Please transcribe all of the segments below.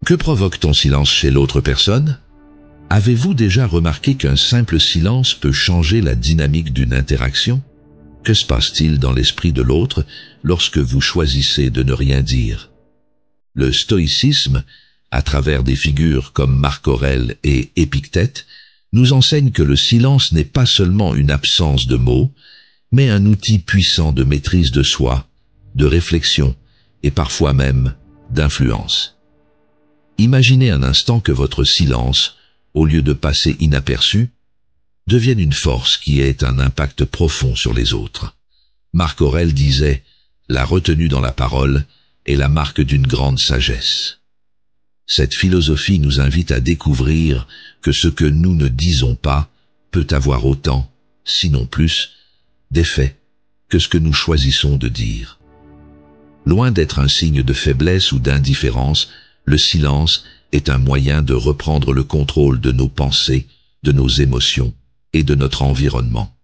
Que provoque ton silence chez l'autre personne? Avez-vous déjà remarqué qu'un simple silence peut changer la dynamique d'une interaction? Que se passe-t-il dans l'esprit de l'autre lorsque vous choisissez de ne rien dire? Le stoïcisme, à travers des figures comme Marc Aurèle et Épictète, nous enseigne que le silence n'est pas seulement une absence de mots, mais un outil puissant de maîtrise de soi, de réflexion et parfois même d'influence. Imaginez un instant que votre silence, au lieu de passer inaperçu, devienne une force qui ait un impact profond sur les autres. Marc Aurèle disait « La retenue dans la parole est la marque d'une grande sagesse ». Cette philosophie nous invite à découvrir que ce que nous ne disons pas peut avoir autant, sinon plus, d'effet que ce que nous choisissons de dire. Loin d'être un signe de faiblesse ou d'indifférence, le silence est un moyen de reprendre le contrôle de nos pensées, de nos émotions et de notre environnement.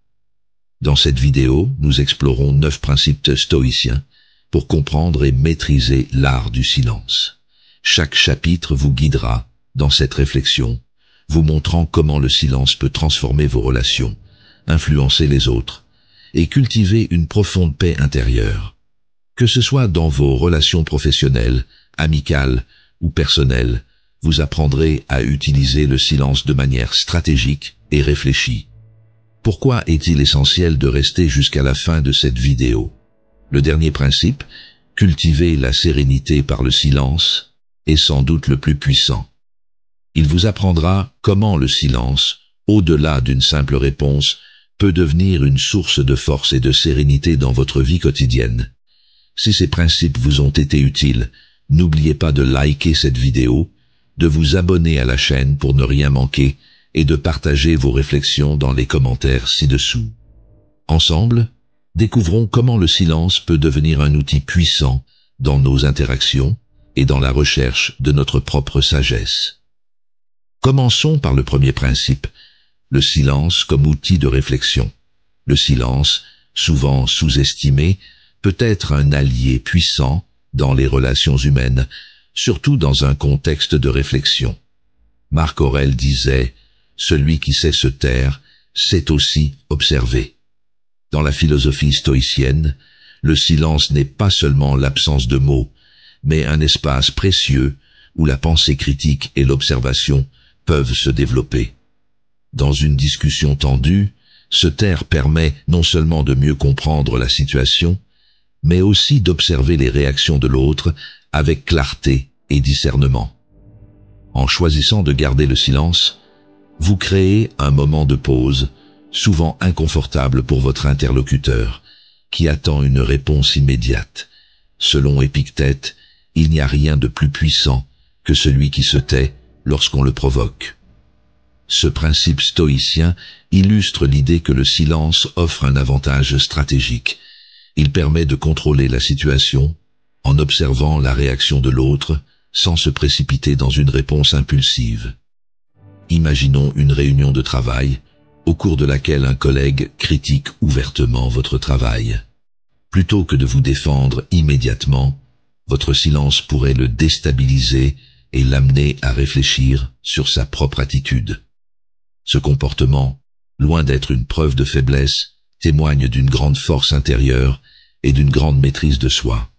Dans cette vidéo, nous explorons 9 principes stoïciens pour comprendre et maîtriser l'art du silence. Chaque chapitre vous guidera dans cette réflexion, vous montrant comment le silence peut transformer vos relations, influencer les autres et cultiver une profonde paix intérieure. Que ce soit dans vos relations professionnelles, amicales ou personnelles, vous apprendrez à utiliser le silence de manière stratégique et réfléchie. Pourquoi est-il essentiel de rester jusqu'à la fin de cette vidéo? Le dernier principe, cultiver la sérénité par le silence, est sans doute le plus puissant. Il vous apprendra comment le silence, au-delà d'une simple réponse, peut devenir une source de force et de sérénité dans votre vie quotidienne. Si ces principes vous ont été utiles, n'oubliez pas de liker cette vidéo, de vous abonner à la chaîne pour ne rien manquer et de partager vos réflexions dans les commentaires ci-dessous. Ensemble, découvrons comment le silence peut devenir un outil puissant dans nos interactions et dans la recherche de notre propre sagesse. Commençons par le premier principe, le silence comme outil de réflexion. Le silence, souvent sous-estimé, peut être un allié puissant dans les relations humaines, surtout dans un contexte de réflexion. Marc Aurèle disait « Celui qui sait se taire, sait aussi observer ». Dans la philosophie stoïcienne, le silence n'est pas seulement l'absence de mots, mais un espace précieux où la pensée critique et l'observation peuvent se développer. Dans une discussion tendue, se taire permet non seulement de mieux comprendre la situation, mais aussi d'observer les réactions de l'autre avec clarté et discernement. En choisissant de garder le silence, vous créez un moment de pause, souvent inconfortable pour votre interlocuteur, qui attend une réponse immédiate. Selon Épictète, il n'y a rien de plus puissant que celui qui se tait lorsqu'on le provoque. Ce principe stoïcien illustre l'idée que le silence offre un avantage stratégique. Il permet de contrôler la situation en observant la réaction de l'autre sans se précipiter dans une réponse impulsive. Imaginons une réunion de travail au cours de laquelle un collègue critique ouvertement votre travail. Plutôt que de vous défendre immédiatement, votre silence pourrait le déstabiliser et l'amener à réfléchir sur sa propre attitude. Ce comportement, loin d'être une preuve de faiblesse, témoigne d'une grande force intérieure et d'une grande maîtrise de soi.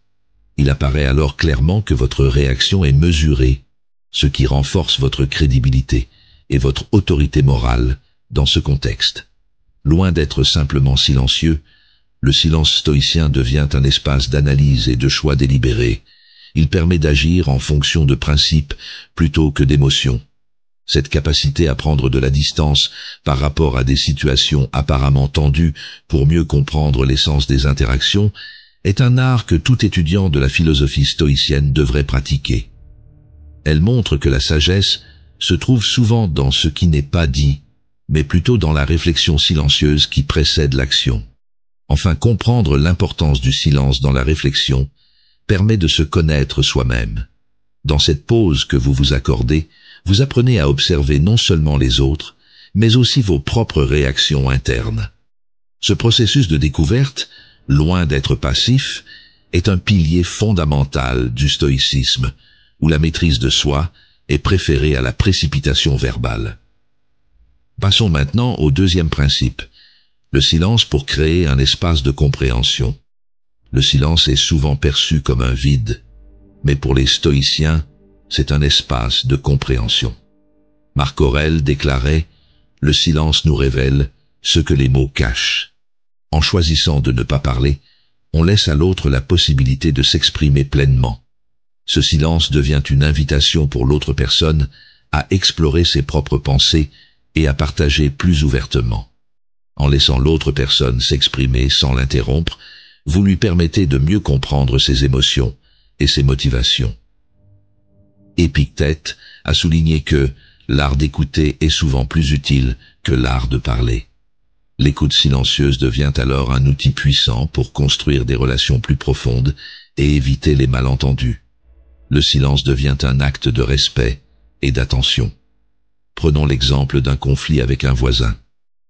Il apparaît alors clairement que votre réaction est mesurée, ce qui renforce votre crédibilité et votre autorité morale dans ce contexte. Loin d'être simplement silencieux, le silence stoïcien devient un espace d'analyse et de choix délibérés. Il permet d'agir en fonction de principes plutôt que d'émotions. Cette capacité à prendre de la distance par rapport à des situations apparemment tendues pour mieux comprendre l'essence des interactions est un art que tout étudiant de la philosophie stoïcienne devrait pratiquer. Elle montre que la sagesse se trouve souvent dans ce qui n'est pas dit, mais plutôt dans la réflexion silencieuse qui précède l'action. Enfin, comprendre l'importance du silence dans la réflexion permet de se connaître soi-même. Dans cette pause que vous vous accordez, vous apprenez à observer non seulement les autres, mais aussi vos propres réactions internes. Ce processus de découverte, loin d'être passif, est un pilier fondamental du stoïcisme, où la maîtrise de soi est préférée à la précipitation verbale. Passons maintenant au deuxième principe, le silence pour créer un espace de compréhension. Le silence est souvent perçu comme un vide, mais pour les stoïciens, c'est un espace de compréhension. Marc Aurèle déclarait « Le silence nous révèle ce que les mots cachent ». En choisissant de ne pas parler, on laisse à l'autre la possibilité de s'exprimer pleinement. Ce silence devient une invitation pour l'autre personne à explorer ses propres pensées et à partager plus ouvertement. En laissant l'autre personne s'exprimer sans l'interrompre, vous lui permettez de mieux comprendre ses émotions et ses motivations. Épictète a souligné que l'art d'écouter est souvent plus utile que l'art de parler. L'écoute silencieuse devient alors un outil puissant pour construire des relations plus profondes et éviter les malentendus. Le silence devient un acte de respect et d'attention. Prenons l'exemple d'un conflit avec un voisin.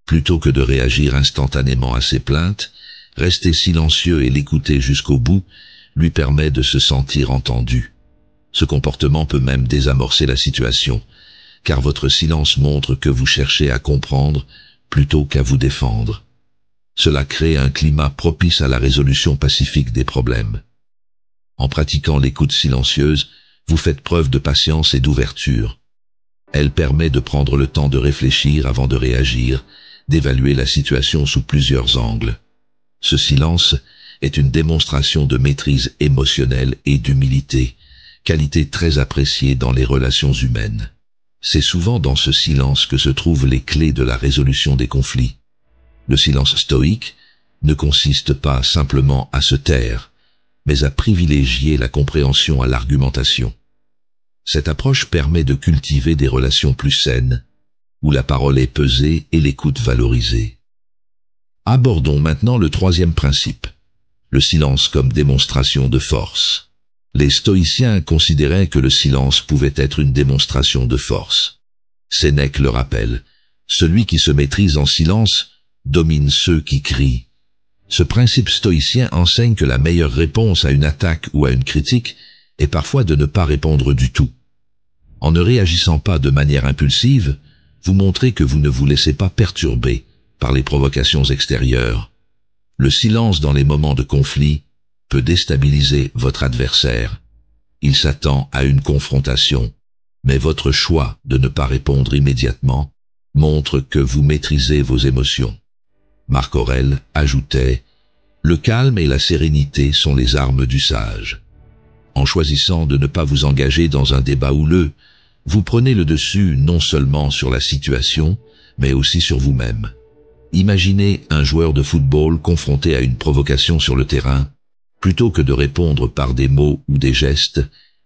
Plutôt que de réagir instantanément à ses plaintes, rester silencieux et l'écouter jusqu'au bout lui permet de se sentir entendu. Ce comportement peut même désamorcer la situation, car votre silence montre que vous cherchez à comprendre plutôt qu'à vous défendre. Cela crée un climat propice à la résolution pacifique des problèmes. En pratiquant l'écoute silencieuse, vous faites preuve de patience et d'ouverture. Elle permet de prendre le temps de réfléchir avant de réagir, d'évaluer la situation sous plusieurs angles. Ce silence est une démonstration de maîtrise émotionnelle et d'humilité, qualité très appréciée dans les relations humaines. C'est souvent dans ce silence que se trouvent les clés de la résolution des conflits. Le silence stoïque ne consiste pas simplement à se taire, mais à privilégier la compréhension à l'argumentation. Cette approche permet de cultiver des relations plus saines, où la parole est pesée et l'écoute valorisée. Abordons maintenant le troisième principe, le silence comme démonstration de force. Les stoïciens considéraient que le silence pouvait être une démonstration de force. Sénèque le rappelle, « Celui qui se maîtrise en silence domine ceux qui crient ». Ce principe stoïcien enseigne que la meilleure réponse à une attaque ou à une critique est parfois de ne pas répondre du tout. En ne réagissant pas de manière impulsive, vous montrez que vous ne vous laissez pas perturber par les provocations extérieures. Le silence dans les moments de conflit peut déstabiliser votre adversaire. Il s'attend à une confrontation, mais votre choix de ne pas répondre immédiatement montre que vous maîtrisez vos émotions. Marc Aurèle ajoutait « Le calme et la sérénité sont les armes du sage ». En choisissant de ne pas vous engager dans un débat houleux, vous prenez le dessus non seulement sur la situation, mais aussi sur vous-même. Imaginez un joueur de football confronté à une provocation sur le terrain. Plutôt que de répondre par des mots ou des gestes,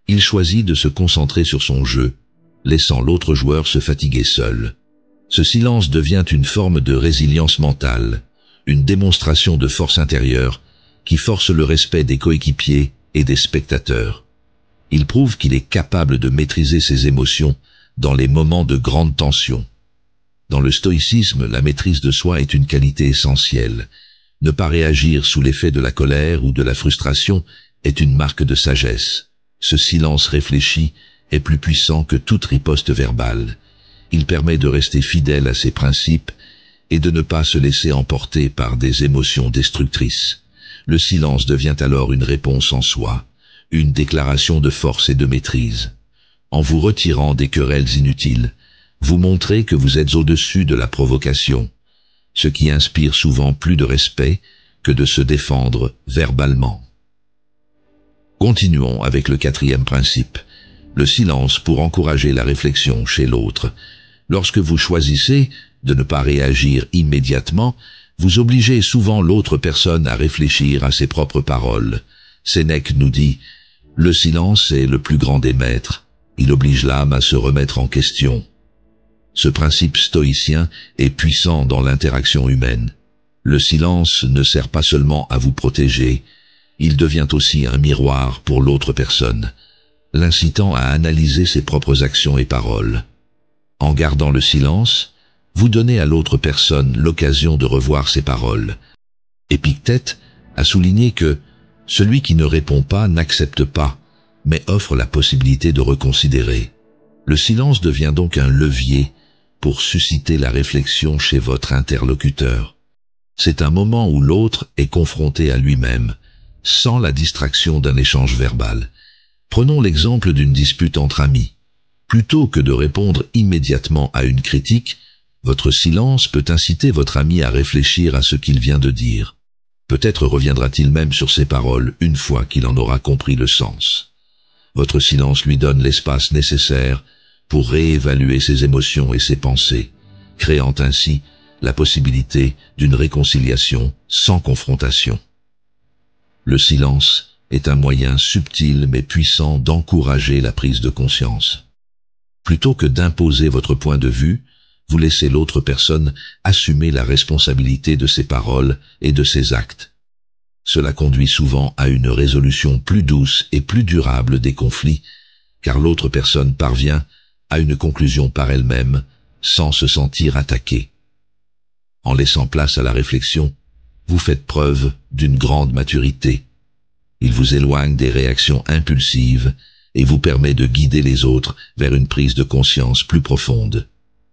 il choisit de se concentrer sur son jeu, laissant l'autre joueur se fatiguer seul. Ce silence devient une forme de résilience mentale, une démonstration de force intérieure qui force le respect des coéquipiers et des spectateurs. Il prouve qu'il est capable de maîtriser ses émotions dans les moments de grande tension. Dans le stoïcisme, la maîtrise de soi est une qualité essentielle. Ne pas réagir sous l'effet de la colère ou de la frustration est une marque de sagesse. Ce silence réfléchi est plus puissant que toute riposte verbale. Il permet de rester fidèle à ses principes et de ne pas se laisser emporter par des émotions destructrices. Le silence devient alors une réponse en soi, une déclaration de force et de maîtrise. En vous retirant des querelles inutiles, vous montrez que vous êtes au-dessus de la provocation, ce qui inspire souvent plus de respect que de se défendre verbalement. Continuons avec le quatrième principe, le silence pour encourager la réflexion chez l'autre. Lorsque vous choisissez de ne pas réagir immédiatement, vous obligez souvent l'autre personne à réfléchir à ses propres paroles. Sénèque nous dit « Le silence est le plus grand des maîtres, il oblige l'âme à se remettre en question ». Ce principe stoïcien est puissant dans l'interaction humaine. Le silence ne sert pas seulement à vous protéger, il devient aussi un miroir pour l'autre personne, l'incitant à analyser ses propres actions et paroles. En gardant le silence, vous donnez à l'autre personne l'occasion de revoir ses paroles. Épictète a souligné que celui qui ne répond pas n'accepte pas, mais offre la possibilité de reconsidérer. Le silence devient donc un levier pour susciter la réflexion chez votre interlocuteur. C'est un moment où l'autre est confronté à lui-même, sans la distraction d'un échange verbal. Prenons l'exemple d'une dispute entre amis. Plutôt que de répondre immédiatement à une critique, votre silence peut inciter votre ami à réfléchir à ce qu'il vient de dire. Peut-être reviendra-t-il même sur ses paroles une fois qu'il en aura compris le sens. Votre silence lui donne l'espace nécessaire pour réévaluer ses émotions et ses pensées, créant ainsi la possibilité d'une réconciliation sans confrontation. Le silence est un moyen subtil mais puissant d'encourager la prise de conscience. Plutôt que d'imposer votre point de vue, vous laissez l'autre personne assumer la responsabilité de ses paroles et de ses actes. Cela conduit souvent à une résolution plus douce et plus durable des conflits, car l'autre personne parvient à une conclusion par elle-même, sans se sentir attaquée. En laissant place à la réflexion, vous faites preuve d'une grande maturité. Il vous éloigne des réactions impulsives et vous permet de guider les autres vers une prise de conscience plus profonde.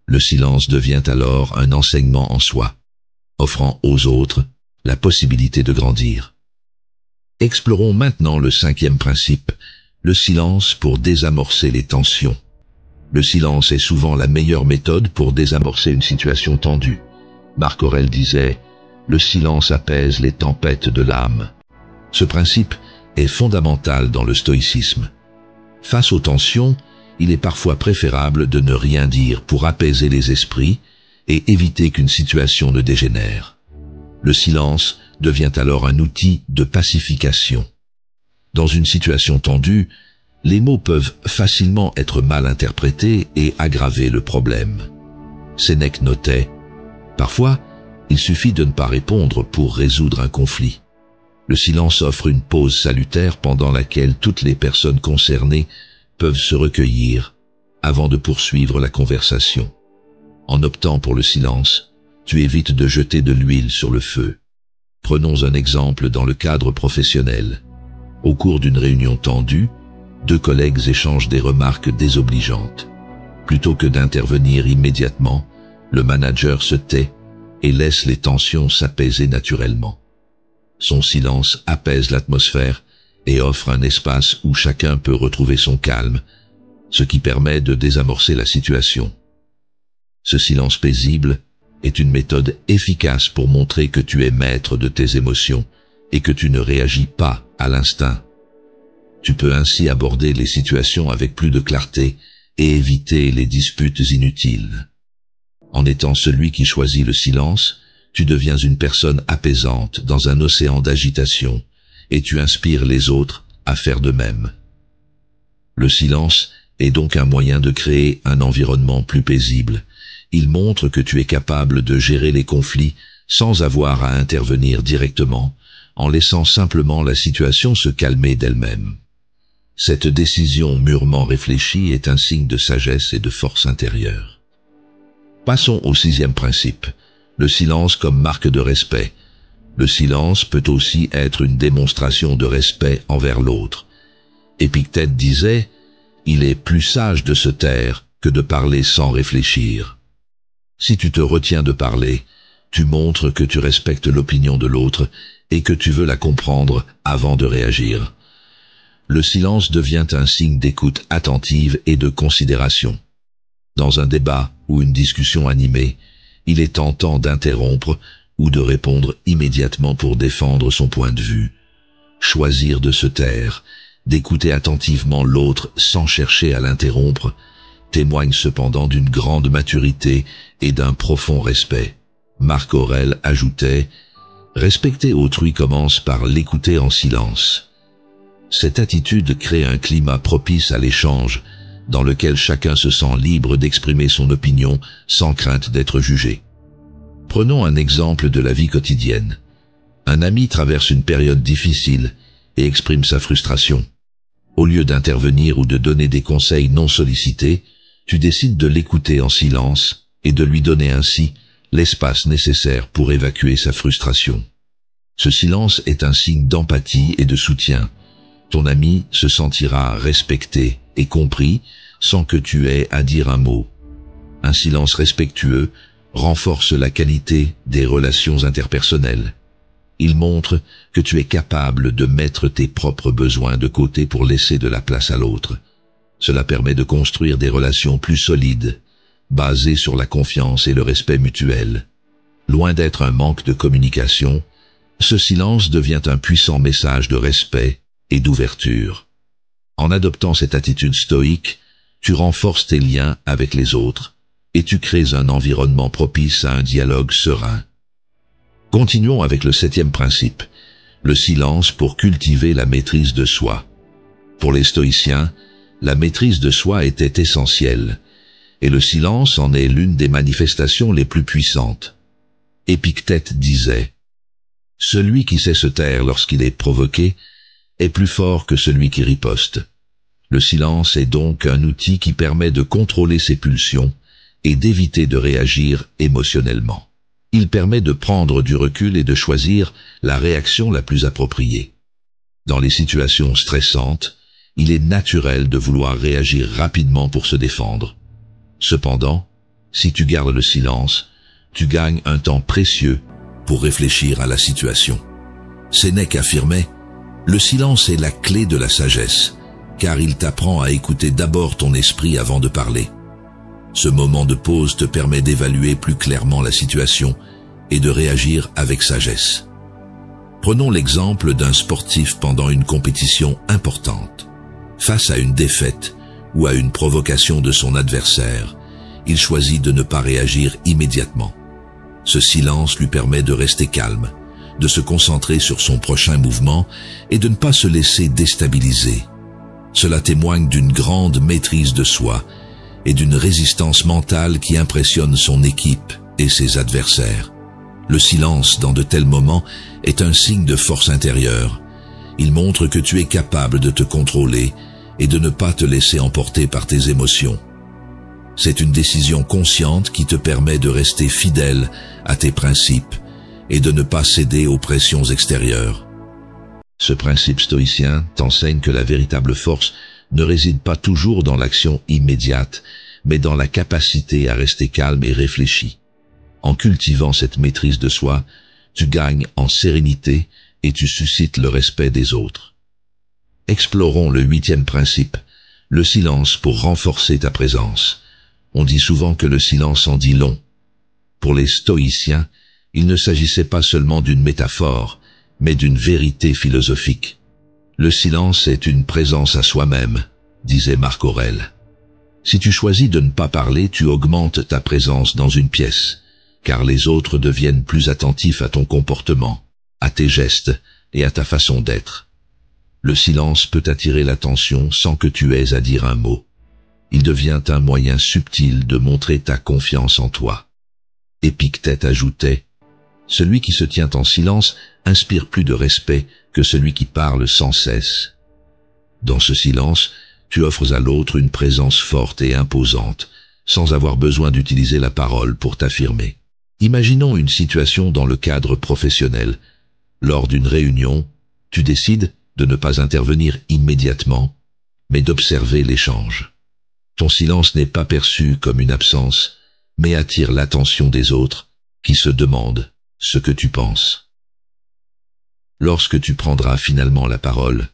Le silence devient alors un enseignement en soi, offrant aux autres la possibilité de grandir. Explorons maintenant le 5e principe, le silence pour désamorcer les tensions. Le silence est souvent la meilleure méthode pour désamorcer une situation tendue. Marc Aurèle disait « Le silence apaise les tempêtes de l'âme ». Ce principe est fondamental dans le stoïcisme. Face aux tensions, il est parfois préférable de ne rien dire pour apaiser les esprits et éviter qu'une situation ne dégénère. Le silence devient alors un outil de pacification. Dans une situation tendue, les mots peuvent facilement être mal interprétés et aggraver le problème. Sénèque notait « Parfois, il suffit de ne pas répondre pour résoudre un conflit ». Le silence offre une pause salutaire pendant laquelle toutes les personnes concernées peuvent se recueillir avant de poursuivre la conversation. En optant pour le silence, tu évites de jeter de l'huile sur le feu. Prenons un exemple dans le cadre professionnel. Au cours d'une réunion tendue, 2 collègues échangent des remarques désobligeantes. Plutôt que d'intervenir immédiatement, le manager se tait et laisse les tensions s'apaiser naturellement. Son silence apaise l'atmosphère et offre un espace où chacun peut retrouver son calme, ce qui permet de désamorcer la situation. Ce silence paisible est une méthode efficace pour montrer que tu es maître de tes émotions et que tu ne réagis pas à l'instinct. Tu peux ainsi aborder les situations avec plus de clarté et éviter les disputes inutiles. En étant celui qui choisit le silence, tu deviens une personne apaisante dans un océan d'agitation et tu inspires les autres à faire de même. Le silence est donc un moyen de créer un environnement plus paisible. Il montre que tu es capable de gérer les conflits sans avoir à intervenir directement, en laissant simplement la situation se calmer d'elle-même. Cette décision mûrement réfléchie est un signe de sagesse et de force intérieure. Passons au 6e principe, le silence comme marque de respect. Le silence peut aussi être une démonstration de respect envers l'autre. Épictète disait « Il est plus sage de se taire que de parler sans réfléchir ». Si tu te retiens de parler, tu montres que tu respectes l'opinion de l'autre et que tu veux la comprendre avant de réagir. Le silence devient un signe d'écoute attentive et de considération. Dans un débat ou une discussion animée, il est tentant d'interrompre ou de répondre immédiatement pour défendre son point de vue. Choisir de se taire, d'écouter attentivement l'autre sans chercher à l'interrompre, témoigne cependant d'une grande maturité et d'un profond respect. Marc Aurèle ajoutait « Respecter autrui commence par l'écouter en silence ». Cette attitude crée un climat propice à l'échange, dans lequel chacun se sent libre d'exprimer son opinion sans crainte d'être jugé. Prenons un exemple de la vie quotidienne. Un ami traverse une période difficile et exprime sa frustration. Au lieu d'intervenir ou de donner des conseils non sollicités, tu décides de l'écouter en silence et de lui donner ainsi l'espace nécessaire pour évacuer sa frustration. Ce silence est un signe d'empathie et de soutien. Ton ami se sentira respecté et compris sans que tu aies à dire un mot. Un silence respectueux renforce la qualité des relations interpersonnelles. Il montre que tu es capable de mettre tes propres besoins de côté pour laisser de la place à l'autre. Cela permet de construire des relations plus solides, basées sur la confiance et le respect mutuel. Loin d'être un manque de communication, ce silence devient un puissant message de respect et d'ouverture. En adoptant cette attitude stoïque, tu renforces tes liens avec les autres et tu crées un environnement propice à un dialogue serein. Continuons avec le 7e principe, le silence pour cultiver la maîtrise de soi. Pour les stoïciens, la maîtrise de soi était essentielle, et le silence en est l'une des manifestations les plus puissantes. Épictète disait « Celui qui sait se taire lorsqu'il est provoqué est plus fort que celui qui riposte. » Le silence est donc un outil qui permet de contrôler ses pulsions et d'éviter de réagir émotionnellement. Il permet de prendre du recul et de choisir la réaction la plus appropriée. Dans les situations stressantes, il est naturel de vouloir réagir rapidement pour se défendre. Cependant, si tu gardes le silence, tu gagnes un temps précieux pour réfléchir à la situation. Sénèque affirmait « Le silence est la clé de la sagesse, car il t'apprend à écouter d'abord ton esprit avant de parler. » Ce moment de pause te permet d'évaluer plus clairement la situation et de réagir avec sagesse. Prenons l'exemple d'un sportif pendant une compétition importante. Face à une défaite ou à une provocation de son adversaire, il choisit de ne pas réagir immédiatement. Ce silence lui permet de rester calme, de se concentrer sur son prochain mouvement et de ne pas se laisser déstabiliser. Cela témoigne d'une grande maîtrise de soi et d'une résistance mentale qui impressionne son équipe et ses adversaires. Le silence dans de tels moments est un signe de force intérieure. Il montre que tu es capable de te contrôler et de ne pas te laisser emporter par tes émotions. C'est une décision consciente qui te permet de rester fidèle à tes principes et de ne pas céder aux pressions extérieures. Ce principe stoïcien t'enseigne que la véritable force ne réside pas toujours dans l'action immédiate, mais dans la capacité à rester calme et réfléchi. En cultivant cette maîtrise de soi, tu gagnes en sérénité et tu suscites le respect des autres. Explorons le 8e principe, le silence pour renforcer ta présence. On dit souvent que le silence en dit long. Pour les stoïciens, il ne s'agissait pas seulement d'une métaphore, mais d'une vérité philosophique. Le silence est une présence à soi-même, disait Marc Aurèle. Si tu choisis de ne pas parler, tu augmentes ta présence dans une pièce, car les autres deviennent plus attentifs à ton comportement, à tes gestes et à ta façon d'être. Le silence peut attirer l'attention sans que tu aies à dire un mot. Il devient un moyen subtil de montrer ta confiance en toi. Épictète ajoutait « Celui qui se tient en silence inspire plus de respect que celui qui parle sans cesse. » Dans ce silence, tu offres à l'autre une présence forte et imposante, sans avoir besoin d'utiliser la parole pour t'affirmer. Imaginons une situation dans le cadre professionnel. Lors d'une réunion, tu décides de ne pas intervenir immédiatement, mais d'observer l'échange. Ton silence n'est pas perçu comme une absence, mais attire l'attention des autres, qui se demandent ce que tu penses. Lorsque tu prendras finalement la parole,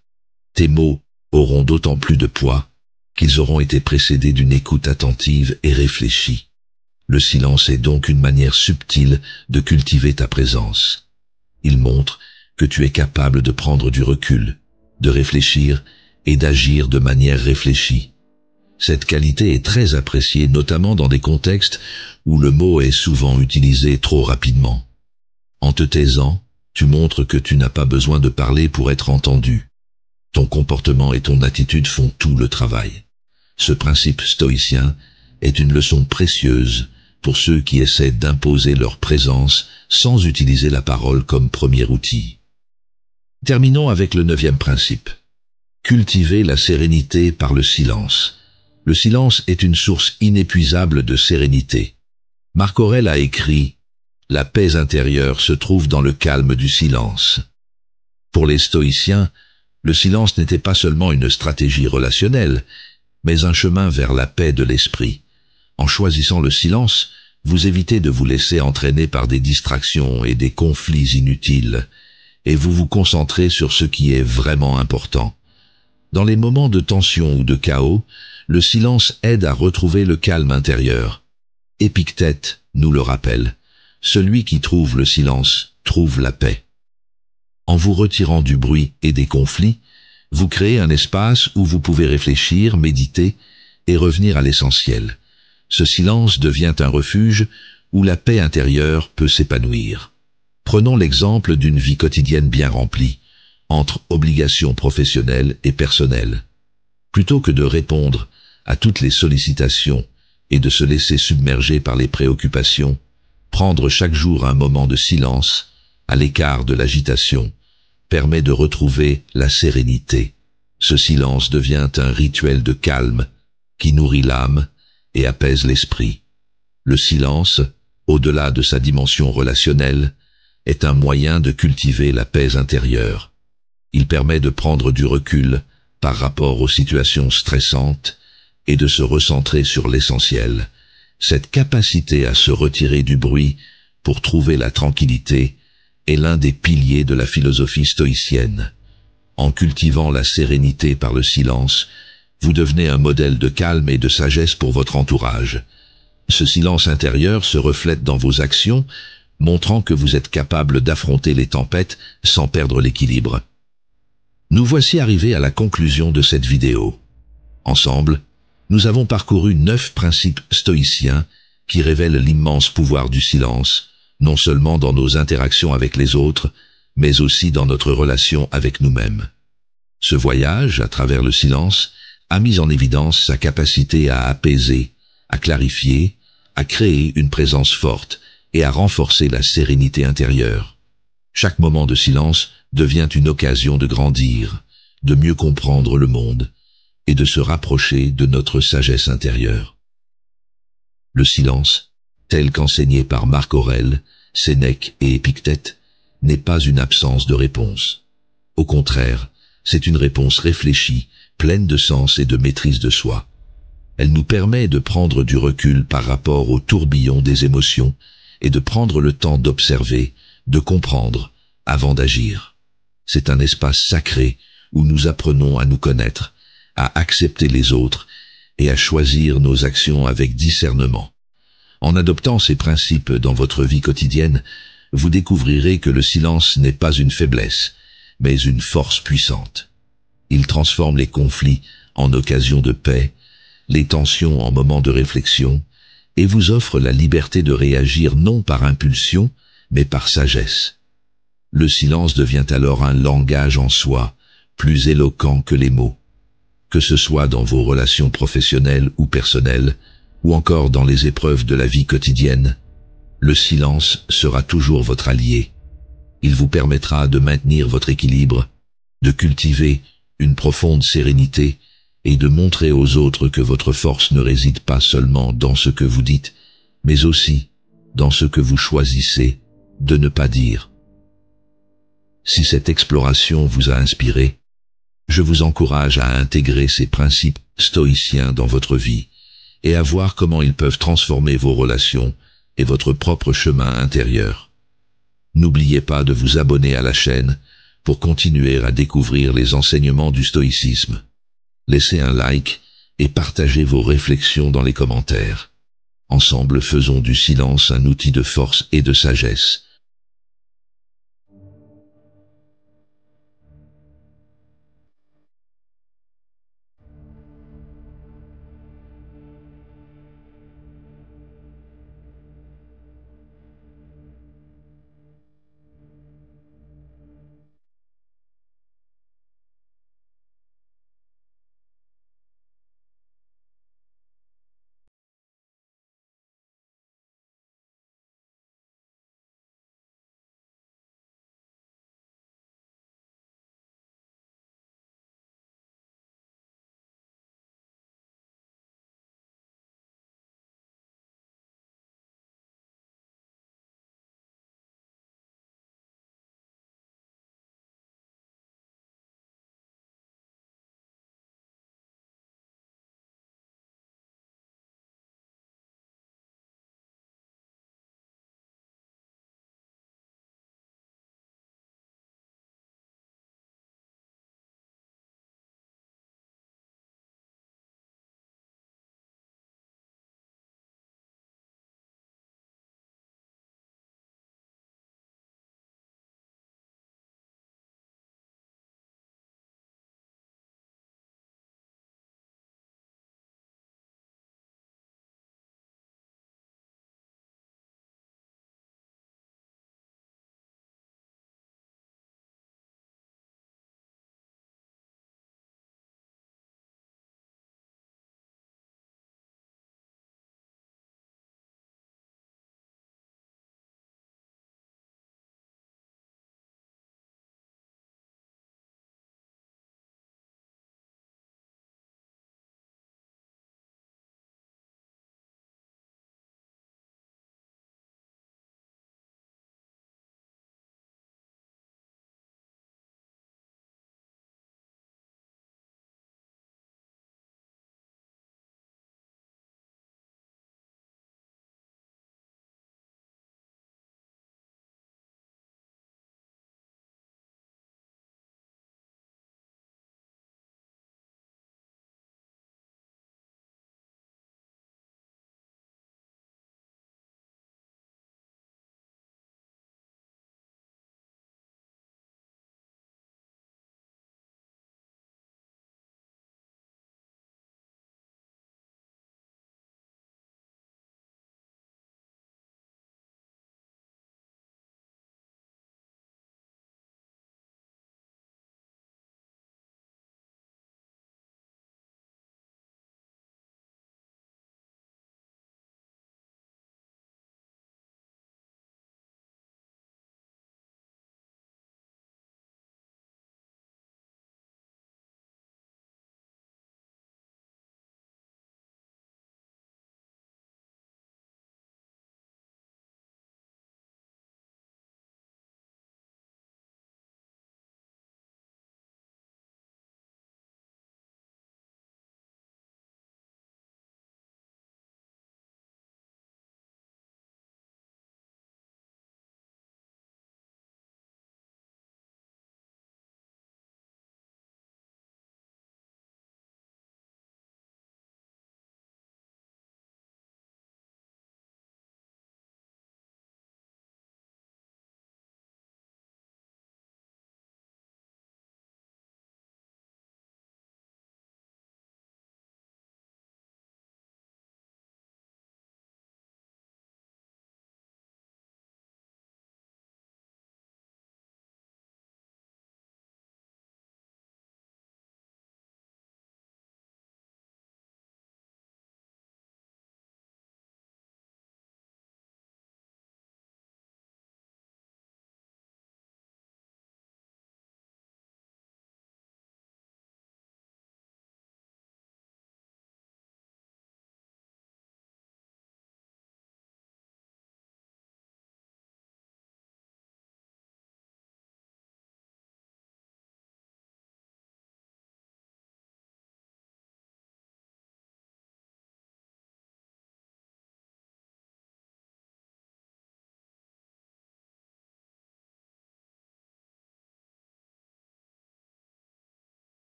tes mots auront d'autant plus de poids qu'ils auront été précédés d'une écoute attentive et réfléchie. Le silence est donc une manière subtile de cultiver ta présence. Il montre que tu es capable de prendre du recul, de réfléchir et d'agir de manière réfléchie. Cette qualité est très appréciée, notamment dans des contextes où le mot est souvent utilisé trop rapidement. En te taisant, tu montres que tu n'as pas besoin de parler pour être entendu. Ton comportement et ton attitude font tout le travail. Ce principe stoïcien est une leçon précieuse pour ceux qui essaient d'imposer leur présence sans utiliser la parole comme premier outil. Terminons avec le 9e principe. Cultiver la sérénité par le silence. Le silence est une source inépuisable de sérénité. Marc Aurèle a écrit « La paix intérieure se trouve dans le calme du silence ». Pour les stoïciens, Le silence n'était pas seulement une stratégie relationnelle, mais un chemin vers la paix de l'esprit. En choisissant le silence, vous évitez de vous laisser entraîner par des distractions et des conflits inutiles, et vous vous concentrez sur ce qui est vraiment important. Dans les moments de tension ou de chaos, le silence aide à retrouver le calme intérieur. Épictète nous le rappelle, celui qui trouve le silence trouve la paix. En vous retirant du bruit et des conflits, vous créez un espace où vous pouvez réfléchir, méditer et revenir à l'essentiel. Ce silence devient un refuge où la paix intérieure peut s'épanouir. Prenons l'exemple d'une vie quotidienne bien remplie, entre obligations professionnelles et personnelles. Plutôt que de répondre à toutes les sollicitations et de se laisser submerger par les préoccupations, prendre chaque jour un moment de silence, à l'écart de l'agitation, permet de retrouver la sérénité. Ce silence devient un rituel de calme qui nourrit l'âme et apaise l'esprit. Le silence, au-delà de sa dimension relationnelle, est un moyen de cultiver la paix intérieure. Il permet de prendre du recul par rapport aux situations stressantes et de se recentrer sur l'essentiel. Cette capacité à se retirer du bruit pour trouver la tranquillité est l'un des piliers de la philosophie stoïcienne. En cultivant la sérénité par le silence, vous devenez un modèle de calme et de sagesse pour votre entourage. Ce silence intérieur se reflète dans vos actions, montrant que vous êtes capable d'affronter les tempêtes sans perdre l'équilibre. Nous voici arrivés à la conclusion de cette vidéo. Ensemble, nous avons parcouru 9 principes stoïciens qui révèlent l'immense pouvoir du silence, non seulement dans nos interactions avec les autres, mais aussi dans notre relation avec nous-mêmes. Ce voyage, à travers le silence, a mis en évidence sa capacité à apaiser, à clarifier, à créer une présence forte et à renforcer la sérénité intérieure. Chaque moment de silence devient une occasion de grandir, de mieux comprendre le monde et de se rapprocher de notre sagesse intérieure. Le silence, tel qu'enseigné par Marc Aurèle, Sénèque et Épictète, n'est pas une absence de réponse. Au contraire, c'est une réponse réfléchie, pleine de sens et de maîtrise de soi. Elle nous permet de prendre du recul par rapport au tourbillon des émotions et de prendre le temps d'observer, de comprendre, avant d'agir. C'est un espace sacré où nous apprenons à nous connaître, à accepter les autres et à choisir nos actions avec discernement. En adoptant ces principes dans votre vie quotidienne, vous découvrirez que le silence n'est pas une faiblesse, mais une force puissante. Il transforme les conflits en occasions de paix, les tensions en moments de réflexion, et vous offre la liberté de réagir non par impulsion, mais par sagesse. Le silence devient alors un langage en soi, plus éloquent que les mots. Que ce soit dans vos relations professionnelles ou personnelles, ou encore dans les épreuves de la vie quotidienne, le silence sera toujours votre allié. Il vous permettra de maintenir votre équilibre, de cultiver une profonde sérénité et de montrer aux autres que votre force ne réside pas seulement dans ce que vous dites, mais aussi dans ce que vous choisissez de ne pas dire. Si cette exploration vous a inspiré, je vous encourage à intégrer ces principes stoïciens dans votre vie et à voir comment ils peuvent transformer vos relations et votre propre chemin intérieur. N'oubliez pas de vous abonner à la chaîne pour continuer à découvrir les enseignements du stoïcisme. Laissez un like et partagez vos réflexions dans les commentaires. Ensemble, faisons du silence un outil de force et de sagesse